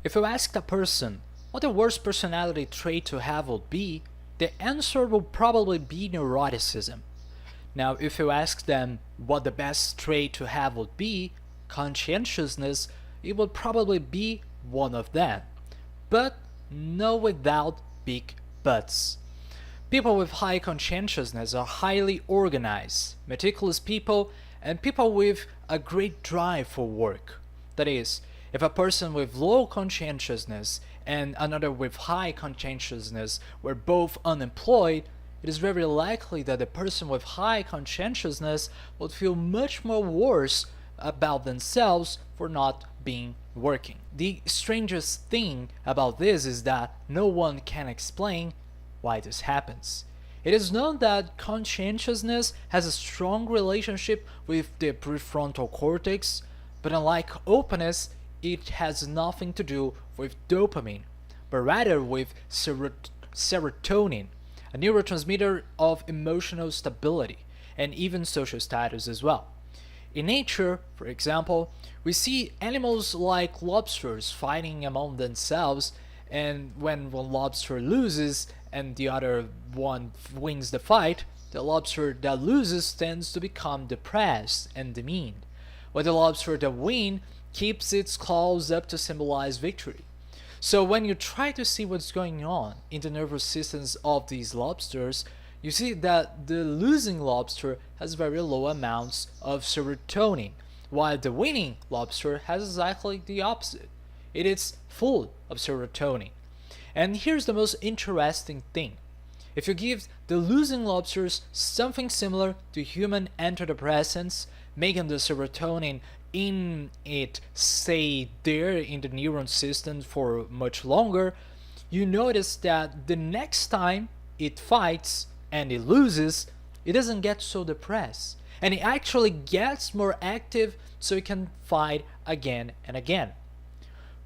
If you ask a person what the worst personality trait to have would be, the answer will probably be neuroticism. Now, if you ask them what the best trait to have would be, conscientiousness, it would probably be one of them. But no, without big buts. People with high conscientiousness are highly organized, meticulous people, and people with a great drive for work. That is, if a person with low conscientiousness and another with high conscientiousness were both unemployed, it is very likely that the person with high conscientiousness would feel much more worse about themselves for not being working. The strangest thing about this is that no one can explain why this happens. It is known that conscientiousness has a strong relationship with the prefrontal cortex, but unlike openness, it has nothing to do with dopamine, but rather with serotonin, a neurotransmitter of emotional stability and even social status as well. In nature, for example, we see animals like lobsters fighting among themselves, and when one lobster loses and the other one wins the fight, the lobster that loses tends to become depressed and demeaned, while the lobster that wins keeps its claws up to symbolize victory. So when you try to see what's going on in the nervous systems of these lobsters, you see that the losing lobster has very low amounts of serotonin, while the winning lobster has exactly the opposite. It is full of serotonin. And here's the most interesting thing. If you give the losing lobsters something similar to human antidepressants, making the serotonin in it stay there in the neuron system for much longer, you notice that the next time it fights and it loses, it doesn't get so depressed. And it actually gets more active so it can fight again and again.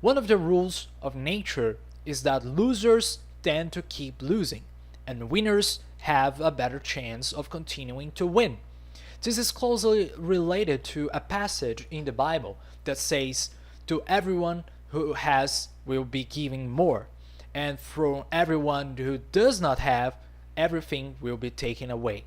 One of the rules of nature is that losers tend to keep losing, and winners have a better chance of continuing to win. This is closely related to a passage in the Bible that says, "To everyone who has will be giving more, and from everyone who does not have, everything will be taken away."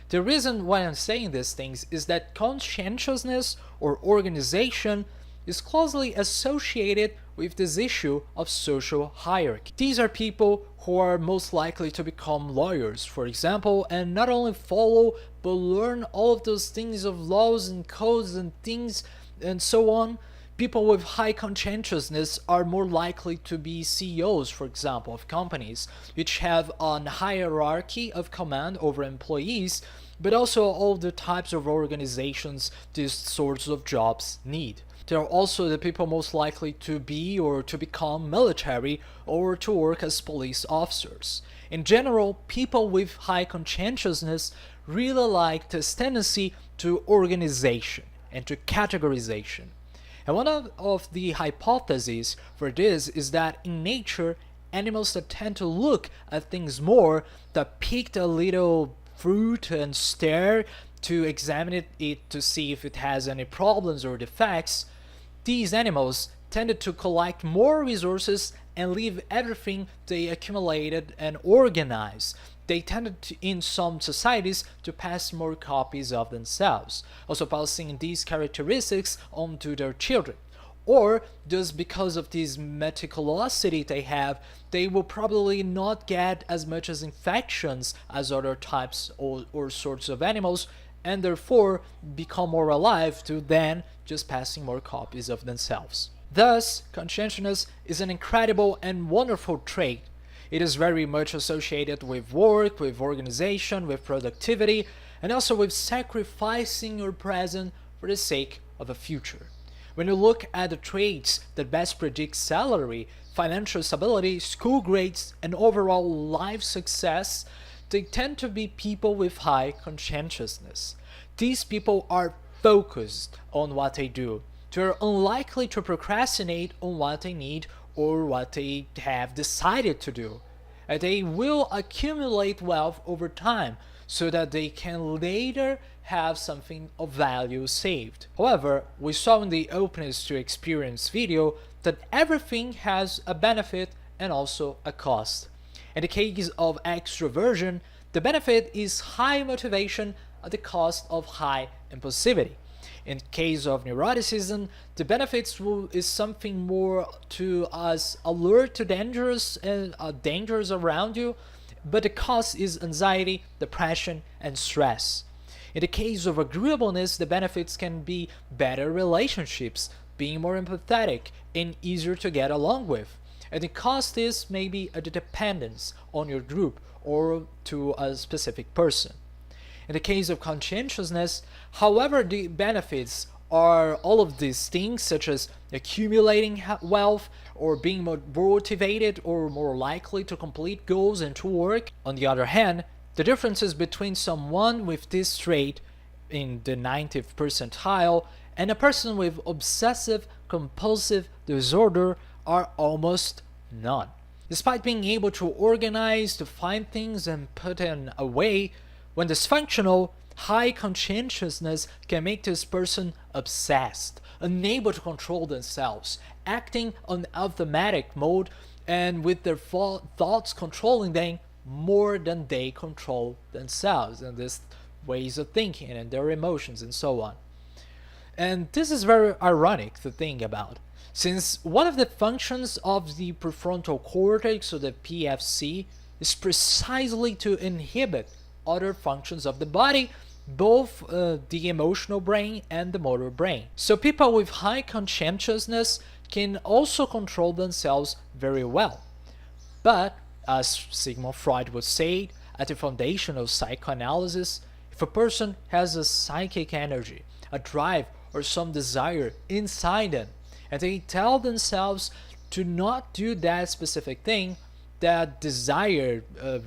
The reason why I'm saying these things is that conscientiousness or organization is closely associated with this issue of social hierarchy. These are people who are most likely to become lawyers, for example, and not only follow but learn all of those things of laws and codes and things and so on. People with high conscientiousness are more likely to be CEOs, for example, of companies, which have a hierarchy of command over employees, but also all the types of organizations these sorts of jobs need. They are also the people most likely to be or to become military or to work as police officers. In general, people with high conscientiousness really like this tendency to organization and to categorization. And one of the hypotheses for this is that in nature, animals that tend to look at things more, that pick a little fruit and stare to examine it to see if it has any problems or defects, these animals tended to collect more resources and leave everything they accumulated and organized. They tended to, in some societies, to pass more copies of themselves, also passing these characteristics on to their children. Or just because of this meticulosity they have, they will probably not get as much as infections as other types or sorts of animals, and therefore become more alive to then just passing more copies of themselves. Thus, conscientiousness is an incredible and wonderful trait. It is very much associated with work, with organization, with productivity, and also with sacrificing your present for the sake of a future. When you look at the traits that best predict salary, financial stability, school grades, and overall life success, they tend to be people with high conscientiousness. These people are focused on what they do. They're unlikely to procrastinate on what they need or what they have decided to do. And they will accumulate wealth over time so that they can later have something of value saved. However, we saw in the openness to experience video that everything has a benefit and also a cost. In the case of extroversion, the benefit is high motivation at the cost of high impulsivity. In case of neuroticism, the benefits is something more to us alert to dangers around you, but the cost is anxiety, depression, and stress. In the case of agreeableness, the benefits can be better relationships, being more empathetic, and easier to get along with. And the cost is maybe a dependence on your group or to a specific person. In the case of conscientiousness, however, the benefits are all of these things, such as accumulating wealth or being more motivated or more likely to complete goals and to work. On the other hand, the differences between someone with this trait in the 90th percentile and a person with obsessive compulsive disorder are almost none. Despite being able to organize, to find things and put them away, when dysfunctional, high conscientiousness can make this person obsessed, unable to control themselves, acting on automatic mode, and with their thoughts controlling them more than they control themselves, and these ways of thinking and their emotions and so on. And this is very ironic to think about, since one of the functions of the prefrontal cortex, or the PFC, is precisely to inhibit other functions of the body, both the emotional brain and the motor brain. So people with high conscientiousness can also control themselves very well. But, as Sigmund Freud would say, at the foundation of psychoanalysis, if a person has a psychic energy, a drive, or some desire inside them, and they tell themselves to not do that specific thing, that desire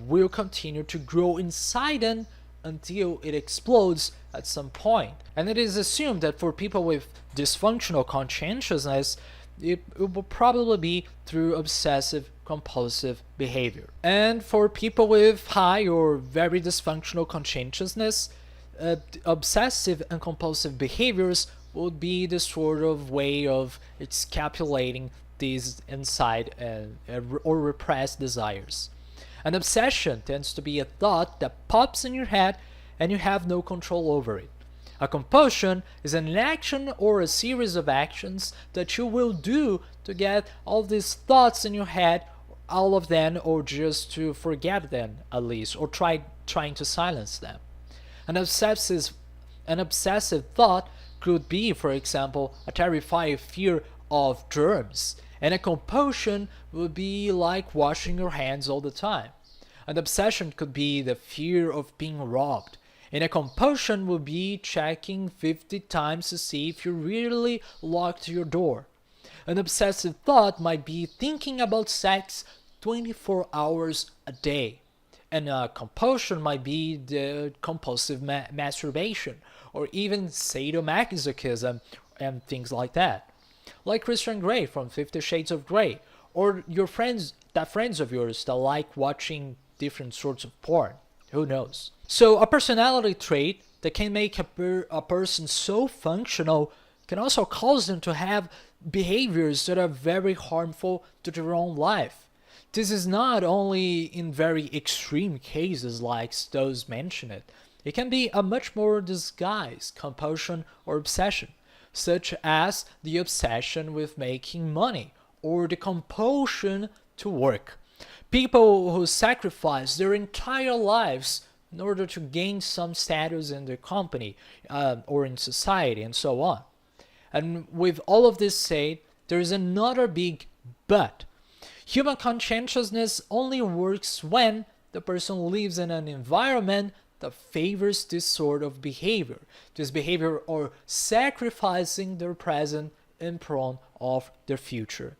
will continue to grow inside them until it explodes at some point. And it is assumed that for people with dysfunctional conscientiousness, it will probably be through obsessive compulsive behavior. And for people with high or very dysfunctional conscientiousness, obsessive and compulsive behaviors would be the sort of way of encapsulating these inside or repressed desires. An obsession tends to be a thought that pops in your head and you have no control over it. A compulsion is an action or a series of actions that you will do to get all these thoughts in your head, all of them, or just to forget them at least, or trying to silence them. An obsessive thought could be, for example, a terrifying fear of germs, and a compulsion would be like washing your hands all the time. An obsession could be the fear of being robbed, and a compulsion would be checking 50 times to see if you really locked your door. An obsessive thought might be thinking about sex 24 hours a day. And a compulsion might be the compulsive masturbation, or even sadomasochism and things like that. Like Christian Grey from 50 Shades of Grey, or your friends of yours that like watching different sorts of porn. Who knows? So a personality trait that can make a person so functional can also cause them to have behaviors that are very harmful to their own life. This is not only in very extreme cases like those mentioned. It can be a much more disguised compulsion or obsession, such as the obsession with making money or the compulsion to work. People who sacrifice their entire lives in order to gain some status in their company or in society and so on. And with all of this said, there is another big but. Human conscientiousness only works when the person lives in an environment that favors this sort of behavior. This behavior or sacrificing their present in front of their future.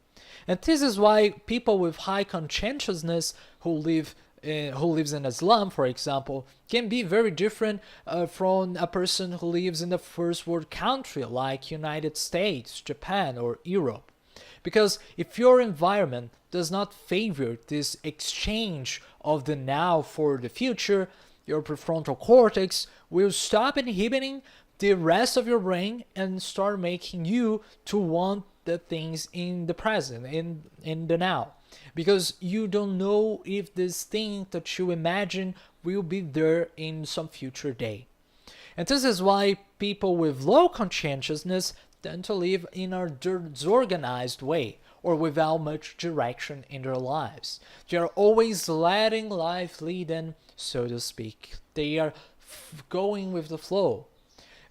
And this is why people with high conscientiousness who lives in a slum, for example, can be very different from a person who lives in a first world country like United States, Japan, or Europe. Because if your environment does not favor this exchange of the now for the future, your prefrontal cortex will stop inhibiting the rest of your brain and start making you to want the things in the present, in the now. Because you don't know if this thing that you imagine will be there in some future day. And this is why people with low conscientiousness tend to live in a disorganized way or without much direction in their lives. They are always letting life lead them, so to speak. They are going with the flow,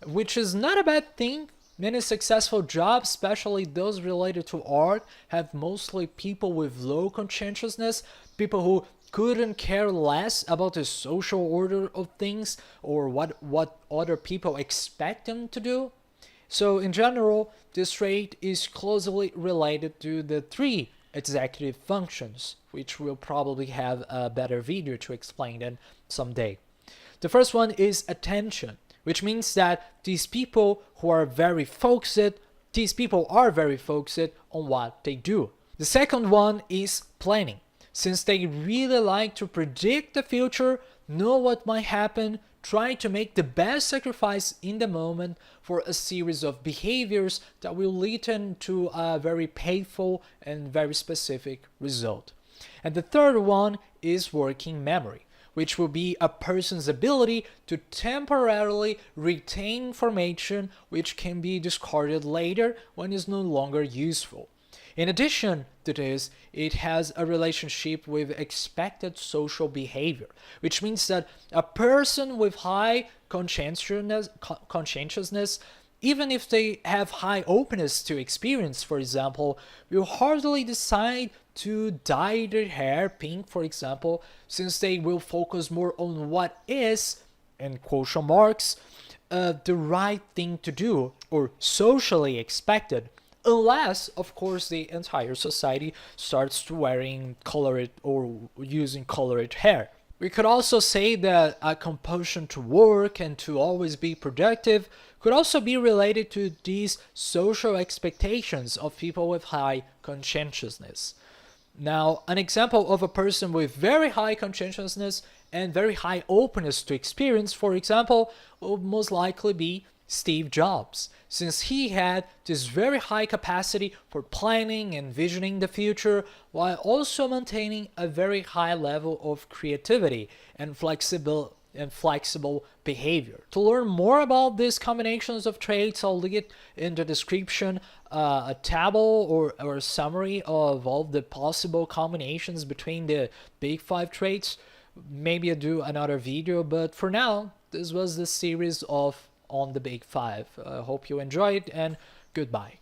which is not a bad thing. Many successful jobs, especially those related to art, have mostly people with low conscientiousness, people who couldn't care less about the social order of things or what other people expect them to do. So in general, this trait is closely related to the 3 executive functions, which we'll probably have a better video to explain them someday. The first one is attention, which means that these people are very focused on what they do. The second one is planning, since they really like to predict the future, know what might happen, try to make the best sacrifice in the moment for a series of behaviors that will lead them to a very painful and very specific result. And the third one is working memory, which will be a person's ability to temporarily retain information which can be discarded later when it's no longer useful. In addition to this, it has a relationship with expected social behavior, which means that a person with high conscientiousness, even if they have high openness to experience, for example, will hardly decide to dye their hair pink, for example, since they will focus more on what is, in quotation marks, the right thing to do or socially expected, unless, of course, the entire society starts wearing colored or using colored hair. We could also say that a compulsion to work and to always be productive could also be related to these social expectations of people with high conscientiousness. Now, an example of a person with very high conscientiousness and very high openness to experience, for example, would most likely be Steve Jobs, since he had this very high capacity for planning and visioning the future while also maintaining a very high level of creativity and flexible behavior. To learn more about these combinations of traits, I'll link in the description a table or a summary of all the possible combinations between the big 5 traits. Maybe I'll do another video, but for now, this was the series of on the big 5. I hope you enjoyed, and goodbye.